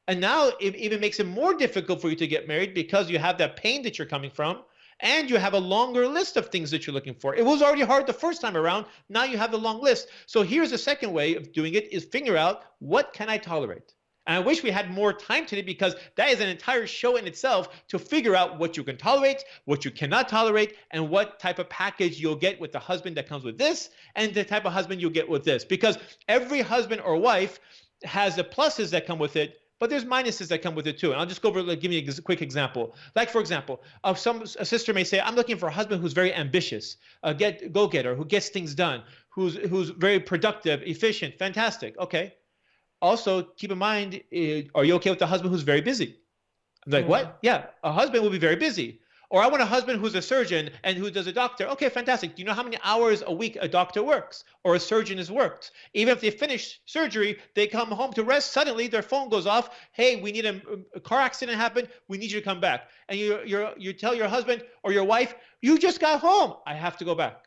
And now it even makes it more difficult for you to get married because you have that pain that you're coming from. And you have a longer list of things that you're looking for. It was already hard the first time around. Now you have a long list. So here's a second way of doing it, is figure out, what can I tolerate? And I wish we had more time today, because that is an entire show in itself to figure out what you can tolerate, what you cannot tolerate, and what type of package you'll get with the husband that comes with this, and the type of husband you'll get with this. Because every husband or wife has the pluses that come with it, but there's minuses that come with it too. And I'll just go over, like, give you a quick example. Like, for example, a sister may say, I'm looking for a husband who's very ambitious, a go-getter, who gets things done, who's very productive, efficient, fantastic. Okay. Also, keep in mind, are you okay with a husband who's very busy? I'm like, what? Yeah, a husband will be very busy. Or I want a husband who's a surgeon and who does a doctor. Okay, fantastic. Do you know how many hours a week a doctor works or a surgeon has worked? Even if they finish surgery, they come home to rest. Suddenly their phone goes off. Hey, we need a car accident happen. We need you to come back. And you tell your husband or your wife, you just got home. I have to go back.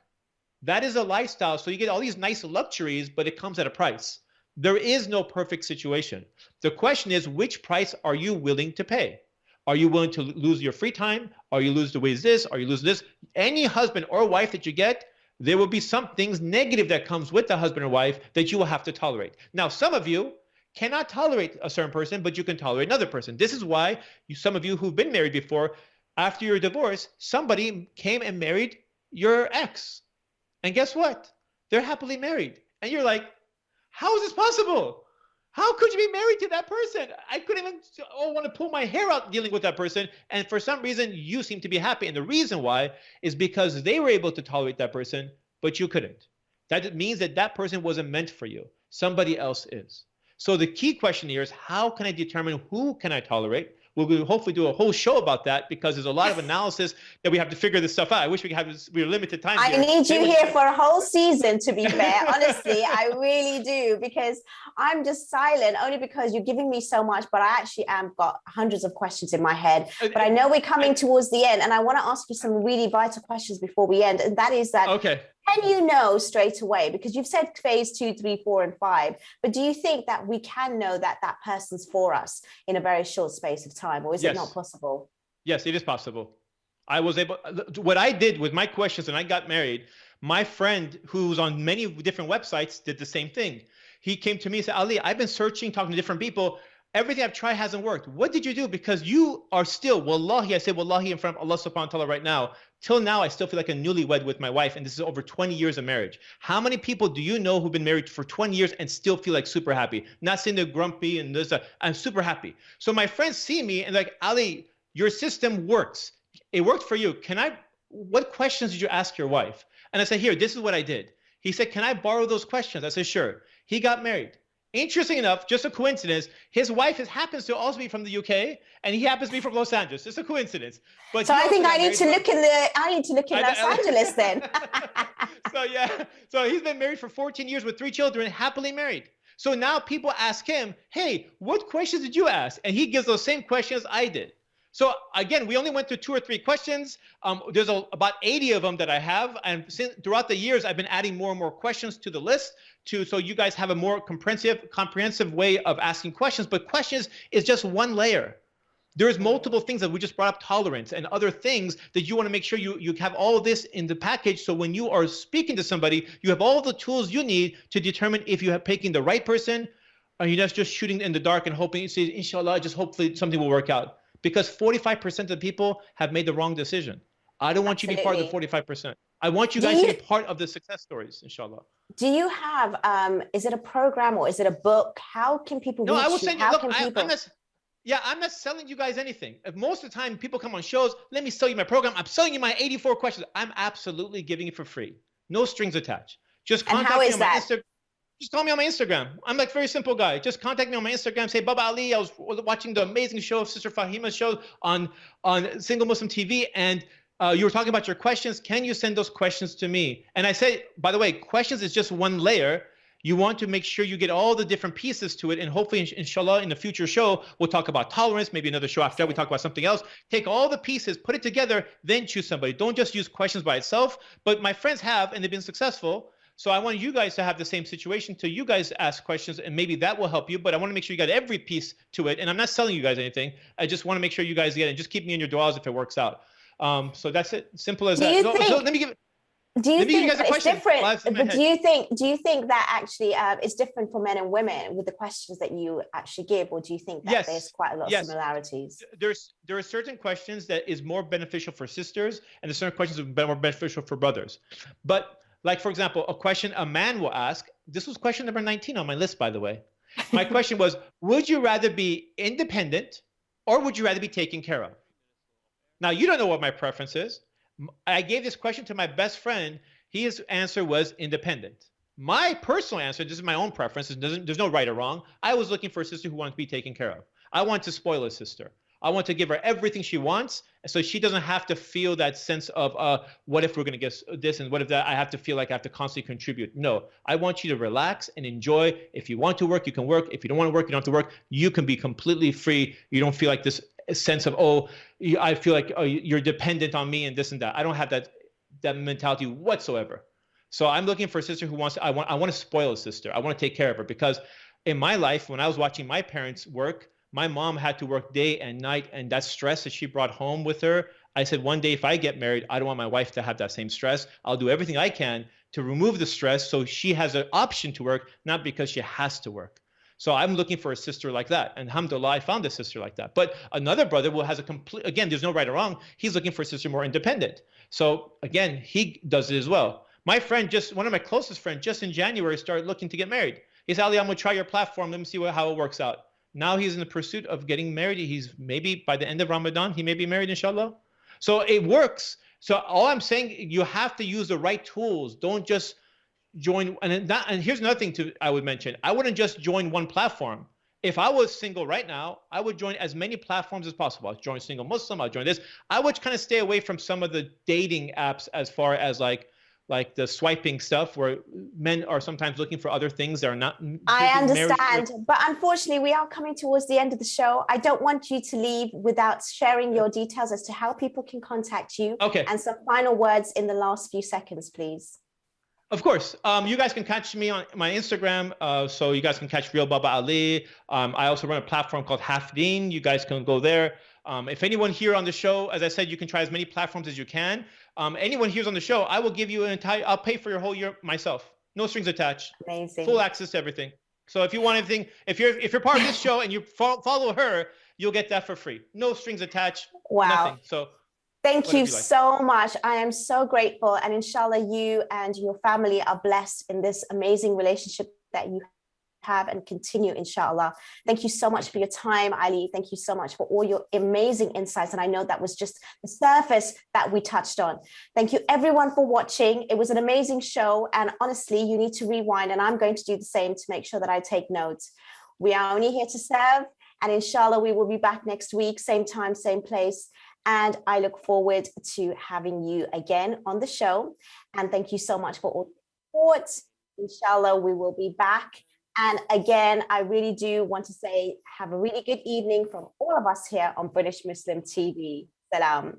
That is a lifestyle. So you get all these nice luxuries, but it comes at a price. There is no perfect situation. The question is, which price are you willing to pay? Are you willing to lose your free time? Are you lose the ways this? Are you lose this? Any husband or wife that you get, there will be some things negative that comes with the husband or wife that you will have to tolerate. Now, some of you cannot tolerate a certain person, but you can tolerate another person. This is why some of you who've been married before, after your divorce, somebody came and married your ex. And guess what? They're happily married. And you're like, how is this possible? How could you be married to that person? I couldn't even want to pull my hair out dealing with that person. And for some reason, you seem to be happy. And the reason why is because they were able to tolerate that person, but you couldn't. That means that that person wasn't meant for you. Somebody else is. So the key question here is, how can I determine who can I tolerate? We'll hopefully do a whole show about that, because there's a lot of analysis that we have to figure this stuff out. I wish we could have this, we're limited time I here. need you here for a whole season, to be fair. Honestly, I really do, because I'm just silent only because you're giving me so much, but I actually got hundreds of questions in my head. But I know we're coming towards the end, and I want to ask you some really vital questions before we end. And that is that, okay, can you know straight away? Because you've said phase 2, 3, 4, and 5, but do you think that we can know that that person's for us in a very short space of time, or is it not possible? Yes, it is possible. I was able, what I did with my questions and I got married, my friend who's on many different websites did the same thing. He came to me and said, Ali, I've been searching, talking to different people. Everything I've tried hasn't worked. What did you do? Because you are still, wallahi, I say wallahi in front of Allah subhanahu wa ta'ala right now. Till now, I still feel like a newlywed with my wife, and this is over 20 years of marriage. How many people do you know who've been married for 20 years and still feel like super happy? Not saying they're grumpy and this, I'm super happy. So my friends see me and like, Ali, your system works. It worked for you. What questions did you ask your wife? And I said, here, this is what I did. He said, can I borrow those questions? I said, sure. He got married. Interesting enough, just a coincidence, his wife happens to also be from the UK, and he happens to be from Los Angeles. It's a coincidence. But so I think I need to look in Los Angeles then. So he's been married for 14 years with 3 children, happily married. So now people ask him, hey, what questions did you ask? And he gives those same questions I did. So again, we only went through 2 or 3 questions. There's about 80 of them that I have. And throughout the years, I've been adding more and more questions to the list so you guys have a more comprehensive way of asking questions. But questions is just one layer. There's multiple things that we just brought up, tolerance and other things that you want to make sure you have all of this in the package. So when you are speaking to somebody, you have all the tools you need to determine if you have picking the right person, or you're just shooting in the dark and hoping, you say, inshallah, just hopefully something will work out. Because 45% of the people have made the wrong decision. I don't want you to be part of the 45%. I want you guys to be part of the success stories, inshallah. Do you have, is it a program or is it a book? How can people reach you? I will send you, How look, can people... I'm not selling you guys anything. Most of the time people come on shows, let me sell you my program. I'm selling you my 84 questions. I'm absolutely giving it for free. No strings attached. Just contact me on my Instagram. Just call me on my Instagram. I'm like very simple guy. Just contact me on my Instagram. Say, Baba Ali, I was watching the amazing show of Sister Fahima's show on Single Muslim TV, and you were talking about your questions. Can you send those questions to me? And I say, by the way, questions is just one layer. You want to make sure you get all the different pieces to it, and hopefully, inshallah, in the future show, we'll talk about tolerance. Maybe another show after that, we talk about something else. Take all the pieces, put it together, then choose somebody. Don't just use questions by itself. But my friends have, and they've been successful. So I want you guys to have the same situation, to you guys ask questions, and maybe that will help you. But I want to make sure you got every piece to it. And I'm not selling you guys anything. I just want to make sure you guys get it. Just keep me in your du'as if it works out. So that's it. Simple as that. So let me give. Do you think it's different? But do you think that actually it's different for men and women with the questions that you actually give, or do you think that there's quite a lot of similarities? There are certain questions that is more beneficial for sisters, and there's certain questions that are more beneficial for brothers. But like, for example, a question a man will ask, this was question number 19 on my list, by the way. My question was, would you rather be independent or would you rather be taken care of? Now, you don't know what my preference is. I gave this question to my best friend. His answer was independent. My personal answer, this is my own preference, there's no right or wrong. I was looking for a sister who wanted to be taken care of. I want to spoil a sister. I want to give her everything she wants, so she doesn't have to feel that sense of, what if we're going to get this, and what if that I have to feel like I have to constantly contribute. No, I want you to relax and enjoy. If you want to work, you can work. If you don't want to work, you don't have to work. You can be completely free. You don't feel like this sense of, I feel like you're dependent on me and this and that. I don't have that mentality whatsoever. So I'm looking for a sister who wants, I want to spoil a sister. I want to take care of her, because in my life, when I was watching my parents work, my mom had to work day and night, and that stress that she brought home with her, I said, one day if I get married, I don't want my wife to have that same stress. I'll do everything I can to remove the stress so she has an option to work, not because she has to work. So I'm looking for a sister like that. And alhamdulillah, I found a sister like that. But another brother has a again, there's no right or wrong. He's looking for a sister more independent. So again, he does it as well. My friend, one of my closest friends, just in January, started looking to get married. He said, Ali, I'm going to try your platform. Let me see how it works out. Now he's in the pursuit of getting married. He's maybe by the end of Ramadan, he may be married, inshallah. So it works. So all I'm saying, you have to use the right tools. Don't just join. And here's another thing I would mention. I wouldn't just join one platform. If I was single right now, I would join as many platforms as possible. I'd join Single Muslim. I'd join this. I would kind of stay away from some of the dating apps as far as like the swiping stuff where men are sometimes looking for other things that are not. I understand, but unfortunately we are coming towards the end of the show. I don't want you to leave without sharing your details as to how people can contact you. Okay. And some final words in the last few seconds, please. Of course. You guys can catch me on my Instagram. So you guys can catch Real Baba Ali. I also run a platform called Half Deen. You guys can go there. If anyone here on the show, as I said, you can try as many platforms as you can. Anyone here's on the show, I will give you I'll pay for your whole year myself. No strings attached. Amazing. Full access to everything. So if you want anything, if you're part of this show and you follow her, you'll get that for free. No strings attached. Wow. Nothing. So thank you so much. I am so grateful. And inshallah, you and your family are blessed in this amazing relationship that you have and continue, inshallah. Thank you so much for your time, Ali. Thank you so much for all your amazing insights. And I know that was just the surface that we touched on. Thank you everyone for watching. It was an amazing show. And honestly, you need to rewind. And I'm going to do the same to make sure that I take notes. We are only here to serve. And inshallah, we will be back next week, same time, same place. And I look forward to having you again on the show. And thank you so much for all the support. Inshallah, we will be back. And again, I really do want to say, have a really good evening from all of us here on British Muslim TV. Salam.